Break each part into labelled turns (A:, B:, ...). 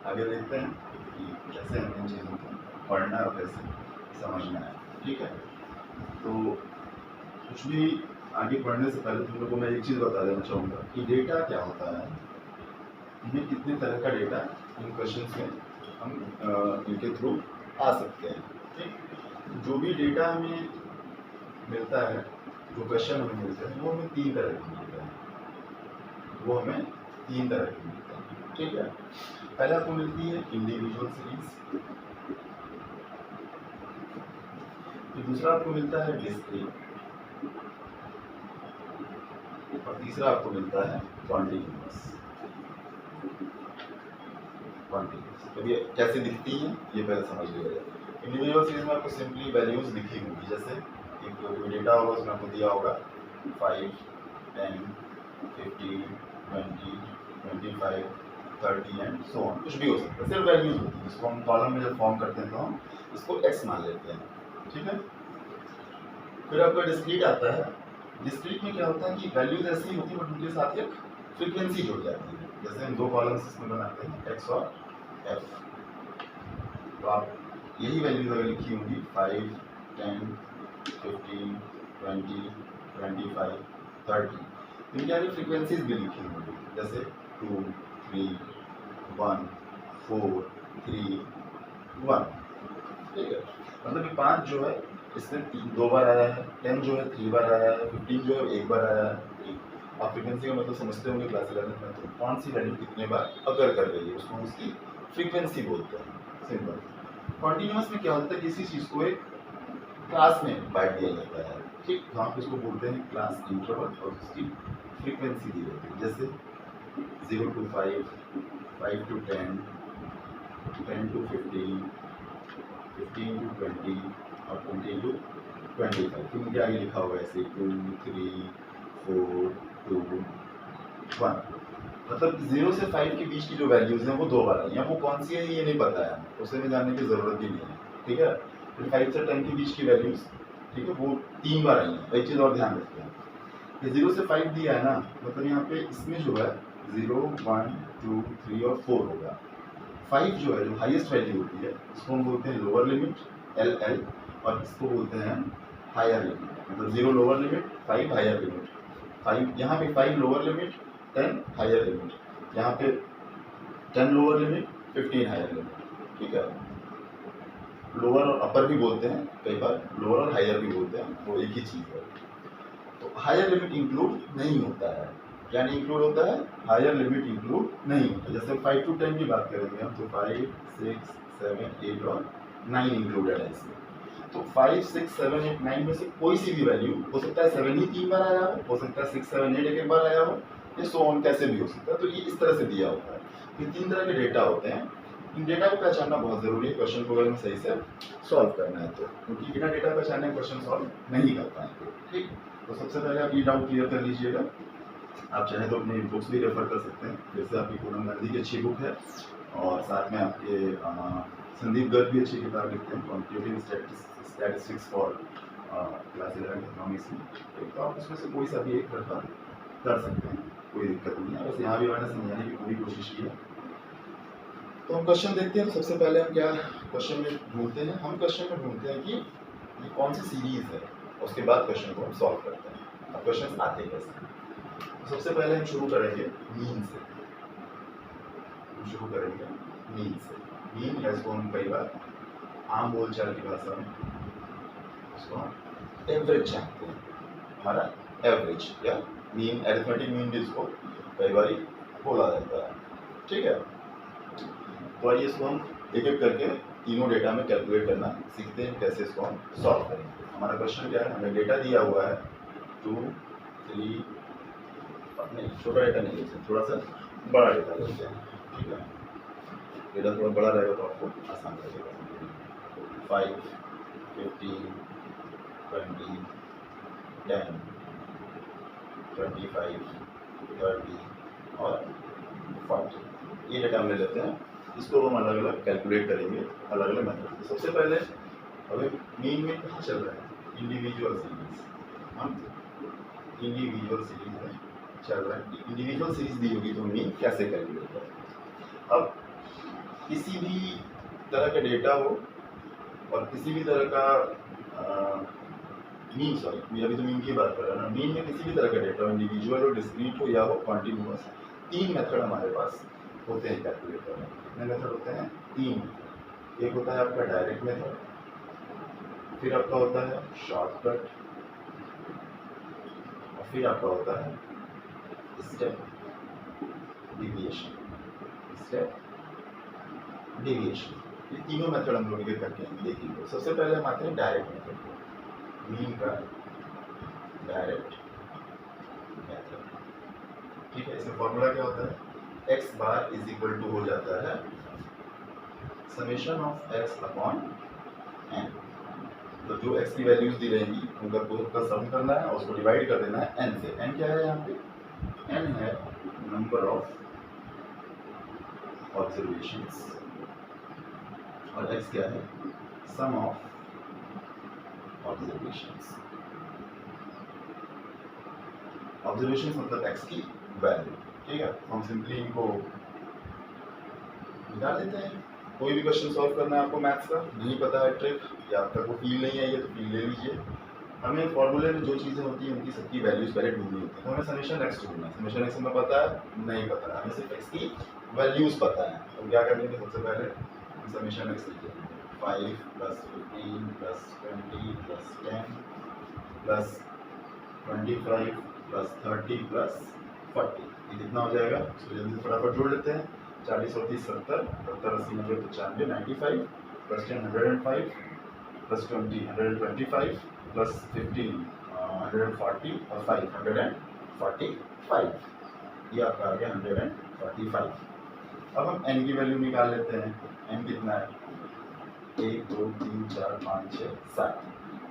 A: आगे देखते हैं कि कैसे हमें इन चीज़ों को पढ़ना और कैसे समझना है। ठीक है, तो कुछ भी आगे बढ़ने से पहले तुम लोग को मैं एक चीज़ बता देना चाहूँगा कि डेटा क्या होता है। इनमें कितने तरह का डेटा इन क्वेश्चंस में हम इनके थ्रू आ सकते हैं। ठीक, जो भी डेटा हमें मिलता है, जो क्वेश्चन हमें मिलते हैं, वो हमें तीन तरह के मिलते हैं। वो हमें तीन तरह के मिलते हैं। ठीक है, पहले आपको मिलती है इंडिविजुअल सीरीज, फिर दूसरा आपको मिलता है डिस्क्रीट, और तीसरा आपको मिलता है कॉन्टिन्यूअस। अब ये कैसे दिखती हैं ये पहले समझ लीजिए। इंडिविजुअल सीरीज में आपको सिंपली वैल्यूज लिखी होंगी, जैसे एक कोई डेटा होगा उसमें आपको दिया होगा 5, 10, 15, 20, 25, 30 एंड सो ऑन, कुछ भी हो सकता है, सिर्फ वैल्यूज होती है। इसको हम कॉलम में जब फॉर्म करते हैं तो हम इसको एक्स मान लेते हैं। ठीक है, फिर आपका डिस्क्रीट आता है। डिस्क्रीट में क्या होता है कि वैल्यूज ऐसी ही होती है बट उनके साथ एक फ्रीक्वेंसी जुड़ जाती है। जैसे हम दो कॉलम्स इसमें बनाते हैं, एक्स और एफ, तो आप यही वैल्यूज अगर लिखी होंगी 5, 10, 15, 20, 25, 30, इनकी आगे फ्रीक्वेंसीज भी लिखी होंगी, जैसे 2, 3, 1, 4, 3, 1। ठीक है, मतलब कि 5 जो है इसमें 2 बार आया है, 10 जो है 3 बार आया है, 15 जो है 1 बार आया है। आप फ्रीक्वेंसी का मतलब समझते होंगे क्लास 11 में, तो कौन सी वैल्यू कितने बार अगर कर रही है उसको उसकी फ्रीक्वेंसी बोलते हैं, सिंपल। कॉन्टिन्यूअस में क्या होता है, किसी चीज़ को एक क्लास में बांट दिया जाता है। ठीक, वहाँ पे उसको बोलते हैं क्लास इंटरवल, और उसकी फ्रीक्वेंसी दी जाती है, जैसे 0 to 5, 5 to 10, 10 to 15, 15 to 20 और 20 to 25। फिर उनके आगे लिखा हुआ है ऐसे 2, 3, 4, 2, 1। मतलब 0 से 5 के बीच की जो वैल्यूज हैं वो 2 बार आई हैं। वो कौन सी है ये नहीं पता है, उसे में जानने की ज़रूरत भी नहीं है। ठीक है, फिर 5 से 10 के बीच की वैल्यूज, ठीक है, वो 3 बार आई हैं। एक चीज़ और ध्यान रखते हैं, ये 0 से 5 दिया है ना, मतलब यहाँ पे इसमें जो है 0, 1, 2, 3 और 4 होगा। 5 जो है, जो हाईएस्ट वैल्यू होती है, इसको हम बोलते हैं लोअर लिमिट LL, और इसको बोलते हैं हायर लिमिट। मतलब 0 लोअर लिमिट, 5 हायर लिमिट। 5 यहाँ पे 5 लोअर लिमिट, 10 हायर लिमिट, यहाँ पे 10 लोअर लिमिट, 15 हायर लिमिट। ठीक है, लोअर और अपर भी बोलते हैं, कई बार लोअर और हायर भी बोलते हैं, वो एक ही चीज़ है। तो हायर लिमिट इंक्लूड नहीं होता है। क्या नहीं इंक्लूड होता है? हायर लिमिट इंक्लूड नहीं होता। जैसे 5 to 10 की बात करेंगे हम, तो 5, 6, 7, 8 और 9 इंक्लूडेड है इसमें। तो 5, 6, 7, 8, 9 में से कोई सी भी वैल्यू हो सकता है, 7 ही 3 बार आया हो सकता है 6, 7, 8 एक बार आया हो, ये सो ऑन कैसे भी हो सकता है। तो ये इस तरह से दिया होता है। ये 3 तरह के डेटा होते हैं। इन डेटा को पहचानना बहुत ज़रूरी है क्वेश्चन को अगर हमें सही से सॉल्व करना है तो, क्योंकि बिना डेटा पहचाने क्वेश्चन सॉल्व नहीं कर पाएंगे। ठीक, तो सबसे पहले आप ये डाउट क्लियर कर लीजिएगा। आप चाहें तो अपनी बुक्स भी रेफर कर सकते हैं, जैसे आपकी पूनम गांधी की अच्छी बुक है, और साथ में आपके संदीप गर्ग भी अच्छी किताब लिखते हैं, competitive statistics for class 11 economics में। तो आप उसमें से कोई सा भी एक रेफर कर सकते हैं, कोई दिक्कत नहीं है। बस यहाँ भी मैंने समझाने की पूरी कोशिश की है। तो हम क्वेश्चन देखते हैं। तो सबसे पहले हम क्या क्वेश्चन में ढूंढते हैं? हम क्वेश्चन में ढूंढते हैं कि ये कौन सी सीरीज है, उसके बाद क्वेश्चन को हम सॉल्व करते हैं। अब क्वेश्चन आते कैसे हैं? तो सबसे पहले हम शुरू करेंगे मीन से। मीन या इसको हम कई बार आम बोलचाल की भाषा में इसको हम एवरेज जानते हैं। हमारा एवरेज या मीन, एरिथमेटिक मीन भी इसको कई बार बोला जाता है। ठीक है, तो आइए इसको हम एक एक करके तीनों डेटा में कैलकुलेट करना सीखते हैं, कैसे इसको हम सॉल्व करेंगे। हमारा क्वेश्चन क्या है? हमें डेटा दिया हुआ है 2, 3, नहीं छोटा डेटा नहीं लेते, थोड़ा सा बड़ा डेटा लेते हैं। ठीक है, डेटा थोड़ा बड़ा रहेगा तो आपको आसान लगेगा। 5, 15, 20, 10, 25, 30 और 40, ये डेटा हम ले लेते हैं। इसको हम अलग अलग कैलकुलेट करेंगे, अलग अलग मेथड से। सबसे पहले हमें मीन में कहाँ चल रहा है? इंडिविजुअल सीरीज, हम इंडिविजुअल सीरीज में चल रहा है। इंडिविजुअल सीरीज दी होगी तो मीन कैसे कैलकुलेट करें? अब किसी भी तरह का डेटा हो और किसी भी तरह का मीन, सॉरी अभी तो मीन की बात कर रहा हूँ ना, मीन में किसी भी तरह का डेटा हो, इंडिविजुअल हो, डिस्क्रीट हो या हो कॉन्टिन्यूअस, 3 मेथड हमारे पास होते हैं कैलकुलेटर में। कितने मेथड होते हैं? 3। एक होता है आपका डायरेक्ट मेथड, फिर आपका होता है शॉर्टकट, और फिर आपका होता है स्टेप डिविएशन। स्टेप डिविएशन, ये तीनों मेथड हम लोग एक करके देखेंगे। सबसे पहले हम आते हैं डायरेक्ट मेथड को, मीन का डायरेक्ट मेथड। ठीक है, इसमें फॉर्मूला क्या होता है? X bar is equal to हो जाता है summation of X upon N. तो जो एक्स की वैल्यूज दी रहेंगी उनका पूरा का सम करना है और उसको डिवाइड कर देना है एन से। एन क्या है यहाँ पे? एन है नंबर ऑफ ऑब्जर्वेशंस, और एक्स क्या है? सम ऑफ ऑब्जर्वेशंस। ऑब्जर्वेशंस मतलब एक्स की वैल्यू। ठीक है, हम सिंपली इनको निकाल देते हैं। कोई भी क्वेश्चन सॉल्व करना है आपको मैथ्स का, नहीं पता है ट्रिक या आपका को फील नहीं आई है तो फील ले लीजिए। हमें फॉर्मूले में जो चीज़ें होती हैं उनकी सबकी वैल्यूज पहले ढूंढनी होती है। तो हमें समेशन एक्स ढूंढना है। समेशन एक्स हमें पता है? नहीं पता है, हमें सिर्फ एक्स की वैल्यूज पता है। तो क्या करेंगे? सबसे पहले हम समेशन एक्स लिखेंगे 5 + 15 + 20 + 10 + 25 + 30 + 40, ये कितना हो जाएगा? इसको जल्दी से फटाफट जोड़ लेते हैं। 40 और 30 70, 70 80 90 95 95 + 10 105 + 20 125 + 15 140 और 5 145, ये आपका आ गया 145। अब हम n की वैल्यू निकाल लेते हैं। n कितना है? 1 2 3 4 5 6 7।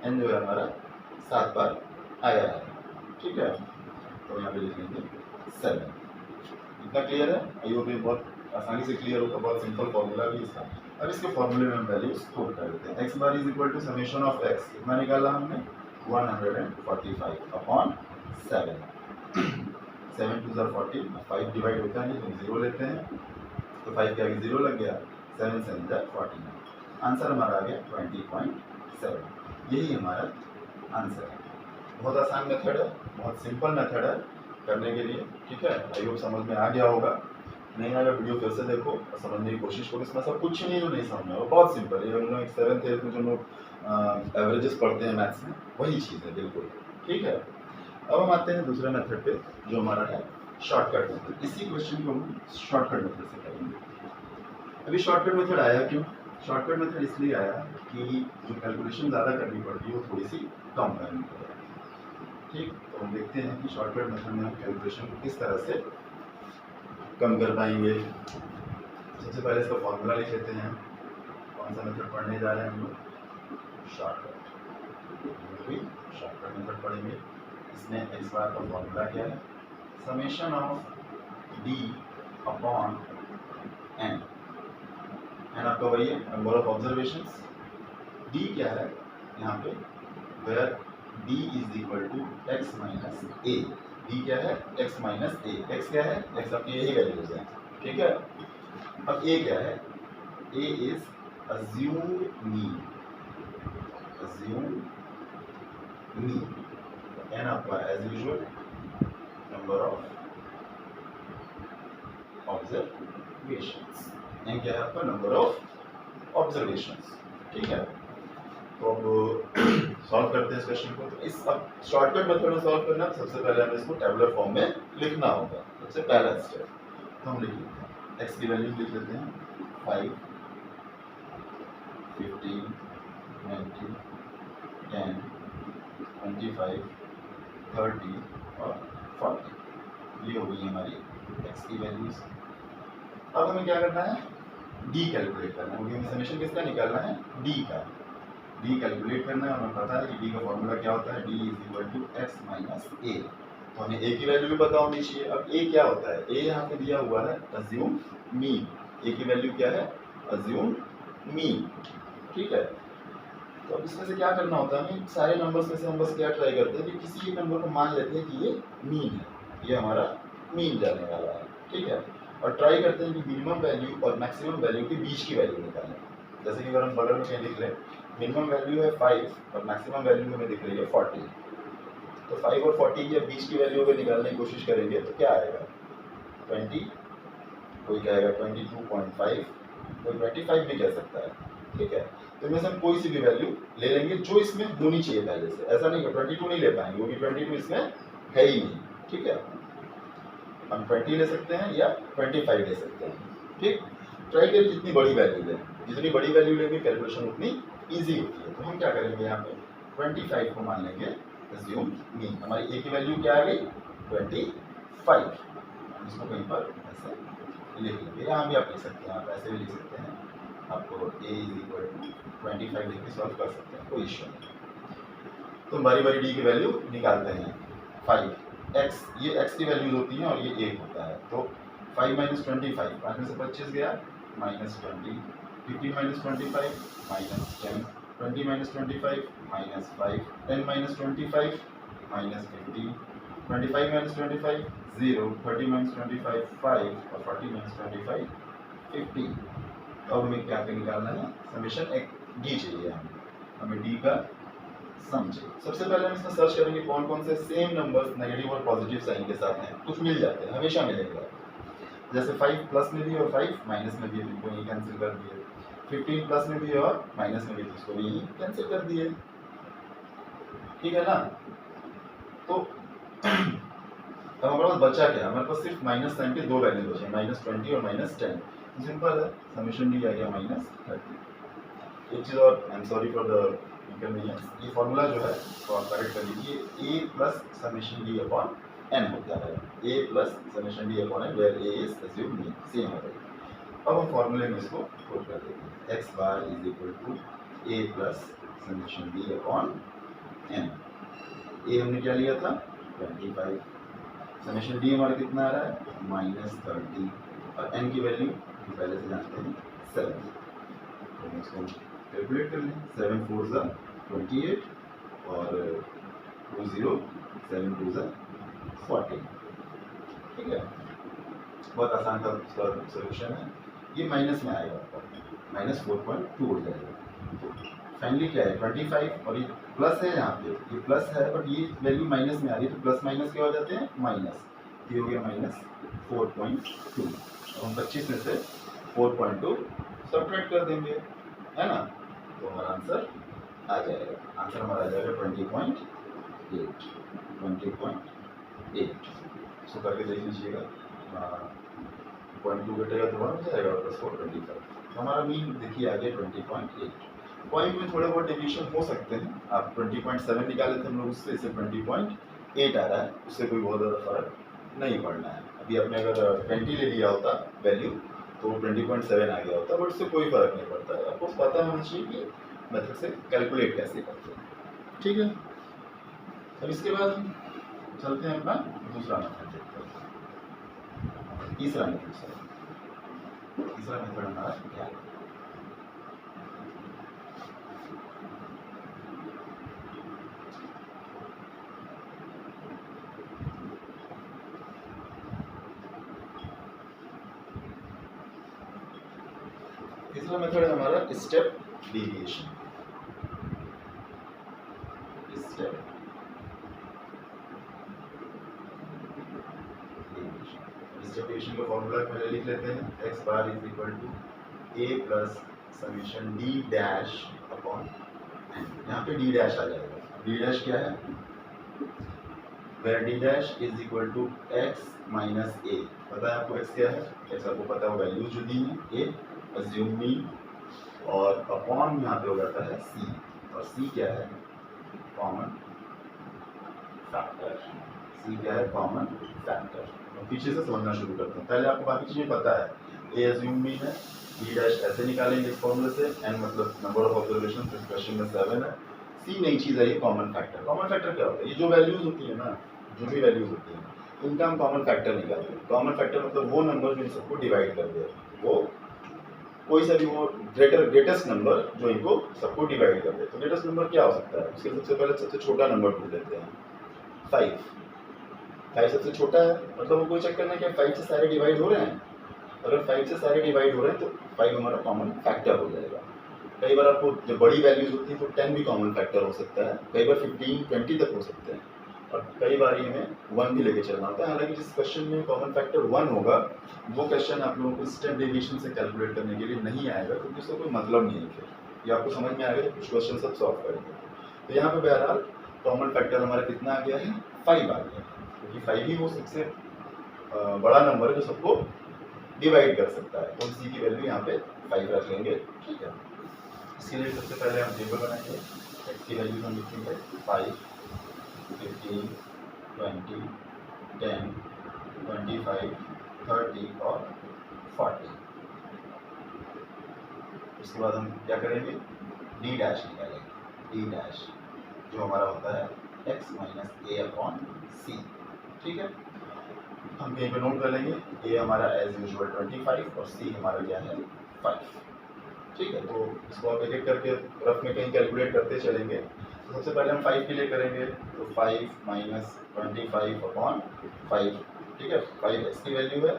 A: n जो है हमारा 7 बार आया है। ठीक है, तो यहाँ पे लिख लेंगे 7। इतना क्लियर है? आई होप ये बहुत आसानी से क्लियर होगा, बहुत सिंपल फॉर्मूला भी इसका। अब इसके फॉर्मूले में हम वैल्यूज पुट कर देते हैं। x bar is equal to summation of x, कितना निकाला हमने? 145 अपॉन 7। 7 2 ज़ा 40, 5 डिवाइड होता है नहीं तो 0 लेते हैं, तो 5 के आगे 0 लग गया, 7 7 ज़ा 49। आंसर हमारा आ गया 20.7। यही हमारा आंसर है। बहुत आसान मेथड है, बहुत सिंपल मेथड है करने के लिए। ठीक है, आई होप समझ में आ गया होगा। नहीं आएगा वीडियो फिर से देखो और समझने की कोशिश करो। इसमें सब कुछ नहीं जो नहीं समझ में आएगा, बहुत सिंपल है। हम लोग 7th 8th में जो लोग एवरेजेस पढ़ते हैं मैथ्स में, वही चीज़ है बिल्कुल। ठीक है, अब हम आते हैं दूसरे मेथड पे जो हमारा है शॉर्टकट मेथड। इसी क्वेश्चन को हम शॉर्टकट मेथड से करेंगे। अभी शॉर्टकट मेथड आया क्यों? शॉर्टकट मेथड इसलिए आया कि जो कैलकुलेशन ज़्यादा करनी पड़ती है वो थोड़ी सी कम करनी पड़ेगी। ठीक, तो हम देखते हैं कि शॉर्टकट मेथड में हम कैलकुलेशन को किस तरह से कम कर पाएंगे। सबसे पहले इसका फॉर्मूला लिख लेते हैं। कौन सा मेथड पढ़ने जा रहे हैं हम लोग? शॉर्टकट। शॉर्टकट मेथड पढ़ेंगे। इसमें एक्स बार का फॉर्मूला क्या है? Summation of d upon n। N आपका वही है नंबर ऑफ ऑब्जर्वेशंस। d क्या है यहाँ पे? Where d is equal to x minus a। d क्या है? x minus a। x क्या है? x आपकी यही वैल्यूज है। ठीक है, अब a क्या है? a is assumed mean। assumed mean। n आपका as usual number of observations. n क्या है आपका? Number of observations. ठीक है, तो अब सॉल्व करते हैं इस क्वेश्चन को। तो इस अब शॉर्टकट मेथड में सॉल्व करना, सबसे पहले हमें इसको टेबुलर फॉर्म में लिखना होगा। सबसे पहला स्टेप तो हम लिख लेते हैं। एक्स की वैल्यूज लिख लेते हैं 5 15 20 10 25 30 और 40। ये हो गई हमारी एक्स की वैल्यूज। अब हमें क्या करना है? डी कैलकुलेट करना है, क्योंकि हमें समेशन किसका निकालना है? डी का। डी कैलकुलेट करना है, हमें पता है कि डी का फॉर्मूला क्या होता है? D is equal to X minus A. तो हमें ए की वैल्यू भी पता होनी चाहिए। अब ए क्या होता है? ए यहाँ पे दिया हुआ है अज्यूम मीन। ए की वैल्यू क्या है? Assume mean. ठीक है, तो अब इसमें से क्या करना होता है? हमें सारे नंबर्स में से हम बस क्या ट्राई करते हैं कि किसी एक नंबर को मान लेते हैं कि ये मीन है, ये हमारा मीन जाने वाला है। ठीक है, और ट्राई करते हैं कि मिनिमम वैल्यू और मैक्सिमम वैल्यू के बीच की वैल्यू निकालें। जैसे कि अगर हम बगल में कहीं लिख लें मिनिमम वैल्यू है 5 और मैक्सिमम वैल्यू हमें दिख रही है 40, तो 5 और 40 के बीच की वैल्यू अगर निकालने की कोशिश करेंगे तो क्या आएगा 20, कोई कहेगा 22.5, कोई 25 भी कह सकता है, ठीक है। तो इनमें से हम कोई सी भी वैल्यू ले लेंगे जो इसमें होनी चाहिए पहले से, ऐसा नहीं है 22 नहीं ले पाएंगे क्योंकि 22 इसमें है ही नहीं, ठीक है। हम 20 ले सकते हैं या 25 ले सकते हैं, ठीक। ट्राई करिए जितनी बड़ी वैल्यू लें, जितनी बड़ी वैल्यू लेंगे कैलकुलेशन उतनी ईजी होती है। तो हम क्या करेंगे यहाँ पे 25 को मान लेंगे एज्यूम मी, हमारी ए की वैल्यू क्या आ गई 25, हम इसको कहीं पर ऐसे लिख लेंगे, यहाँ भी आप लिख सकते हैं, आप ऐसे भी लिख सकते हैं, आपको a इज इक्वल टू 25 लिख के सॉल्व कर सकते हैं, कोई इश्यू नहीं। तो बारी बारी डी की वैल्यू निकालते हैं 5 x, ये x की वैल्यूज होती हैं और ये 1 होता है, तो 5 माइनस 25, 5 में से 25 गया minus 20, 15 minus 25 minus 10, 20 minus 25 minus 5, 10 minus 25 minus 15, 25 minus 25 0, 30 minus 25 5 और 40 माइनस 25 15। अब हमें क्या निकालना है समेशन एक डी चाहिए, हमें डी का सम चाहिए। सबसे पहले हम इसमें सर्च करेंगे कौन कौन से सेम नंबर्स नेगेटिव और पॉजिटिव साइन के साथ हैं, कुछ मिल जाते हैं, हमेशा मिलेगा। जैसे 5 प्लस में भी और 5 माइनस में भी, इनको यही कैंसिल कर दिए, 15 प्लस में भी और माइनस में भी, इसको भी यही कैंसिल कर दिए, ठीक है ना। तो अब हमारे पास बचा क्या, हमारे पास सिर्फ माइनस साइन के दो वैल्यू बचे, माइनस 20 और माइनस 10। सिंपल है, समेशन डी आ गया माइनस 30। एक चीज़ और, I am sorry for the inconvenience, ये फॉर्मूला जो है तो आप करेक्ट कर लीजिए, A plus summation D upon N होता है, A plus summation D upon N where A is assume D, same है। अब हम फॉर्मूले में इसको पुट कर देते हैं, X bar is equal to A plus summation D upon N. A हमने क्या लिया था 25, समेशन डी हमारा कितना आ रहा है माइनस 30 और एन की वैल्यू पहले से जानते हैं 7, तो हम इसको कैलकुलेट कर लें, 7 4 ज़ा 28 और 2 0 7 2 ज़ा 40, ठीक है। बहुत आसान का उसका सोल्यूशन है, ये माइनस में आएगा आपका माइनस 4.2 हो जाएगा। फाइनली क्या है 25 और ये प्लस है, यहाँ पे ये प्लस है बट ये वैल्यू माइनस में आ रही है, तो प्लस माइनस क्या हो जाते हैं माइनस, ये हो गया माइनस 4.2। हम 25 में से 4.2 सब्ट्रैक्ट कर देंगे, है ना, तो हमारा आंसर आ जाएगा, आंसर हमारा आ जाएगा 20.8। इसको करके देख लीजिएगा, 0.2 घटेगा तो 1 हो जाएगा और प्लस 425, तो हमारा मीन देखिए आ गया 20.8। पॉइंट में थोड़े बहुत डेविएशन हो सकते हैं, आप 20.7 निकाले थे हम लोग उससे, इसे 20.8 आ रहा है, उससे कोई बहुत ज़्यादा फर्क नहीं पड़ना है। अभी आपने अगर 20 ले लिया होता वैल्यू तो 20.7 आ गया होता, बट उससे कोई फर्क नहीं पड़ता है, आपको पता होना चाहिए कि मेथड से कैलकुलेट कैसे करते हैं, ठीक है। अब इसके बाद हम चलते हैं अपना दूसरा मेथड देखते हैं, तीसरा मेथड हमारा क्या है। तीसरा मेथड है हमारा स्टेप डेविएशन। स्टेप डेविएशन का फॉर्मूला पहले लिख लेते हैं, X bar is equal to A plus summation D dash upon N. यहाँ पे डी डैश आ जाएगा, डी डैश क्या है, where D dash is equal to X minus A. पता है आपको एक्स क्या है, एक्स आपको पता है वैल्यूज जो दी हैं, ए अज्यूम मी, और अपॉन यहाँ पे हो जाता है सी, और सी क्या है कॉमन फैक्टर, सी क्या है कॉमन फैक्टर। तो पीछे से समझना शुरू करते हैं, पहले आपको बाकी चीज़ें पता है, ए अज्यूम मी है, डी डैश ऐसे निकालेंगे इस फॉर्मूले से, एन मतलब नंबर ऑफ ऑब्जर्वेशन क्वेश्चन में 7 है, सी नई चीज़ है ये कॉमन फैक्टर। कॉमन फैक्टर क्या होता है, ये जो वैल्यूज होती है ना, जो भी वैल्यूज होती हैं उनका हम कॉमन फैक्टर निकालते हैं। कॉमन फैक्टर मतलब वो नंबर जो इन सबको डिवाइड कर दे, वो कोई सा भी वो ग्रेटेस्ट नंबर जो इनको सबको डिवाइड कर दे। तो ग्रेटेस्ट नंबर क्या हो सकता है, उसके सबसे पहले सबसे छोटा नंबर ढूंढ लेते हैं, 5 सबसे छोटा है, मतलब वो कोई चक्कर नहीं कि 5 से सारे डिवाइड हो रहे हैं, अगर 5 से सारे डिवाइड हो रहे हैं तो 5 हमारा कॉमन फैक्टर हो जाएगा। कई बार आपको जब बड़ी वैल्यूज होती है तो 10 भी कॉमन फैक्टर हो सकता है, कई बार 15 20 तक हो सकते हैं, और कई बार हमें 1 भी लेके चलना होता है। हालांकि जिस क्वेश्चन में कॉमन फैक्टर 1 होगा वो क्वेश्चन आप लोगों को स्टेप डेविएशन से कैलकुलेट करने के लिए नहीं आएगा, क्योंकि उसका कोई मतलब नहीं है। फिर ये आपको समझ में आएगा जब कुछ क्वेश्चन सब सॉल्व करेंगे। तो यहाँ पे बहरहाल कॉमन फैक्टर हमारा कितना आ गया है, 5 आ गया है, क्योंकि 5 ही वो सबसे बड़ा नंबर है जो सबको डिवाइड कर सकता है। तो सी की वैल्यू यहाँ पे 5 रख लेंगे, ठीक है। इसके लिए सबसे पहले हम टेबल बनाएंगे। एक्स की वैल्यू हम लिखेंगे 5, 15, 20, 10, 25, 30 और 40। उसके बाद हम क्या करेंगे, डी डैश निकालेंगे। डी डैश जो हमारा होता है x माइनस ए अपॉन सी, ठीक है। हम कहीं पे नोट कर लेंगे, ए हमारा एज यूजुअल 25 और सी हमारा क्या है 5, ठीक है। तो इसको आप एक एक करके रफ में कहीं कैलकुलेट करते चलेंगे। तो सबसे पहले हम 5 के लिए करेंगे, तो 5 माइनस 25 अपॉन 5, ठीक है। 5 एक्स की वैल्यू है,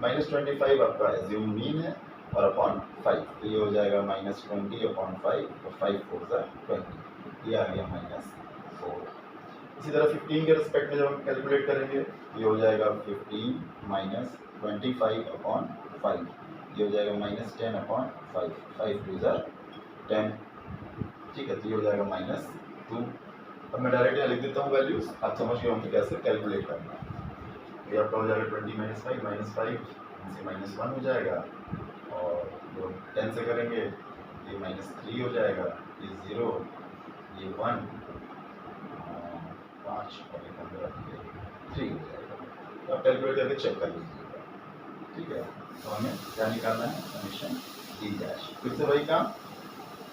A: माइनस 25 आपका एज्यूम मीन है, और अपॉन 5, तो ये हो जाएगा माइनस 20 अपॉन 5, और 5 4 सा 20, ये आ गया माइनस 4। इसी तरह 15 के रिस्पेक्ट में जब हम कैलकुलेट करेंगे, ये हो जाएगा 15 माइनस 25 अपॉन 5, ये हो जाएगा माइनस 10 अपॉन 5, 5 2 ज़ा 10, ठीक है। तो ये हो जाएगा माइनस 2। अब मैं डायरेक्ट यहाँ लिख देता हूँ वैल्यूज, आप समझ गए होंगे कैसे कैलकुलेट करना है। ये आपका हो जाएगा 20 माइनस 5 इनसे माइनस 1 हो जाएगा, और जो 10 से करेंगे ये माइनस 3 हो जाएगा, ये 0, ये 1, 5 और 3 हो जाएगा। तो आप कैलकुलेट करके चेक कर लीजिएगा, ठीक है। तो हमें क्या निकालना है, समेशन डी डैश। फिर से वही काम,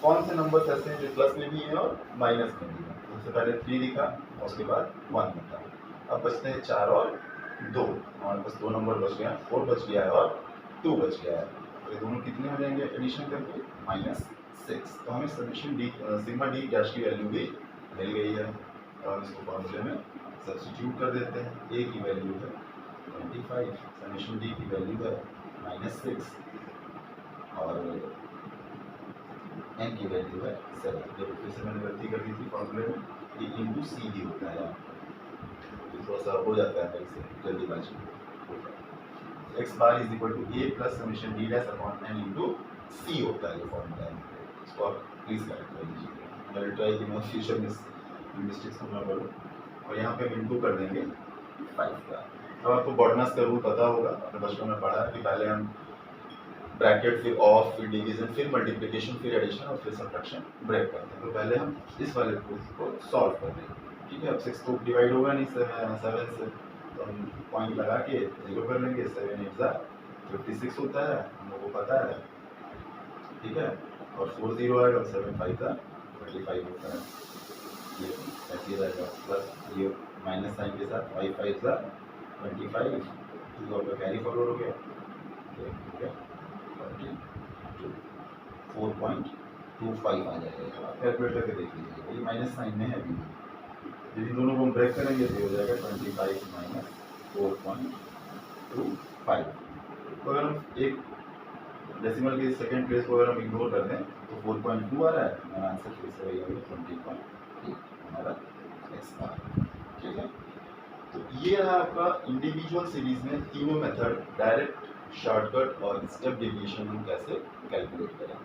A: कौन से नंबर ऐसे हैं जो प्लस में भी हैं और माइनस में भी हैं। सबसे पहले 3 लिखा और उसके बाद 1 लिखा। अब बचते हैं 4 और 2, हमारे पास 2 नंबर बच गए हैं, 4 बच गया है और 2 बच गया है। तो ये दोनों कितने हो जाएंगे एडिशन करके, -6। तो हमें summation D sigma D dash की वैल्यू भी मिल गई है, और हम इसको फॉर्मूले में सब्स्टिट्यूट कर देते हैं। ए की वैल्यू है 25, समेशन डी की वैल्यू है -6, और एन की वैल्यू है 7। जब फिर से मैंने गलती कर दी थी फॉर्मूले में, ये इंटू सी भी होता है, तो थोड़ा सा हो जाता है मेरे से जल्दीबाजी। X bar is equal to A plus summation D dash upon N into C होता है ये फॉर्मूला है। इसको आप प्लीज़ करेक्ट कर लीजिए, मैं ट्राई कि मैं फ्यूचर में मिस्टेक्स को ना करूँ। और यहाँ पे हम इंटू कर देंगे 5 का। अब आपको बॉडनस का रूल पता होगा, आपने बचपन में पढ़ा है कि पहले हम ब्रैकेट, फिर ऑफ, फिर डिवीजन, फिर मल्टीप्लिकेशन, फिर एडिशन और फिर सब्ट्रैक्शन ब्रेक करते हैं। तो पहले हम इस वाले को सॉल्व कर देंगे, ठीक है। अब 6 तो डिवाइड होगा नहीं 7 से, तो हम पॉइंट लगा के 0 कर लेंगे। 7 8 ज़ा 56 होता है, हम लोग को पता है, ठीक है। और 4 0 आएगा, 7 5 ज़ा 25 होता है, ये ऐसे रहेगा। प्लस ये माइनस साइन के साथ 5 5 ज़ा 25, 2 आपका कैरी फॉरवर्ड हो गया, ठीक है। 4.25 आ जाएगा। आप कैलकुलेट करके देख लीजिए, ये माइनस साइन में है अभी। यदि दोनों को हम ब्रेक करेंगे तो हो जाएगा 25 माइनस 4.25। तो अगर हम एक डेसिमल के सेकेंड प्लेस को अगर हम इग्नोर कर दें तो 4.2 आ रहा है, हमारा आंसर फिर से वही होगा 20.8 हमारा एक्स बार, ठीक है। तो ये रहा आपका इंडिविजुअल सीरीज में तीनों मेथड, डायरेक्ट, शॉर्टकट और स्टेप डेविएशन हम कैसे कैलकुलेट करें।